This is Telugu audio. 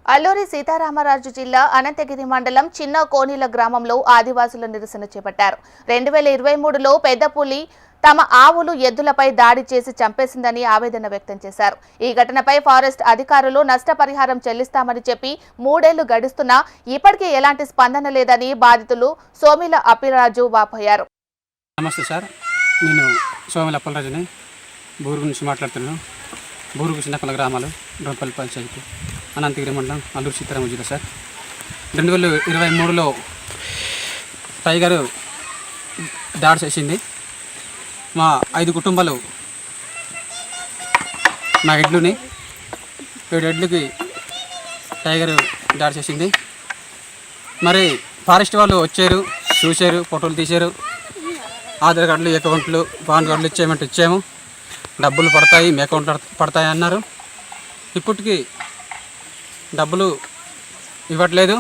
అల్లూరి సీతారామరాజు జిల్లా అనంతగిరి మండలం చిన్న కోనిల గ్రామంలో ఆదివాసుల నిరసన చేపట్టారు. 2023లో పెద్ద పులి తమ ఆవులు ఎద్దులపై దాడి చేసి చంపేసిందని ఆవేదన వ్యక్తం చేశారు. ఈ ఘటనపై ఫారెస్ట్ అధికారులు నష్టపరిహారం చెల్లిస్తామని చెప్పి 3 ఏళ్లు గడుస్తున్నా ఇప్పటికీ ఎలాంటి స్పందన లేదని బాధితులు సోమిల అప్పిరాజు వాపోయారు. నమస్తే సార్, నేను సోమిల అప్పలరాజుని బూరు నుంచి మాట్లాడుతున్నాను. బూరుకు చిన్నపల్ల గ్రామాలు డ్రంపల్లి పంచాయతీ అనంతగిరి మండలం అల్లూరి సీతారామ జిల్లా సార్. 2023లో టైగర్ దాడి చేసింది. మా 5 కుటుంబాలు మా ఎడ్లుని 7 ఎడ్లకి టైగర్ దాడి చేసింది. మరి ఫారెస్ట్ వాళ్ళు వచ్చారు, చూశారు, ఫోటోలు తీశారు. ఆధార్ కార్డులు, అకౌంట్లు, పాన్ కార్డులు ఇచ్చేయమంటే ఇచ్చాము. డబ్బులు పడతాయి, మీ అకౌంట్ పడతాయి అన్నారు. ఇప్పటికీ డబ్బులు ఇవ్వట్లేదు.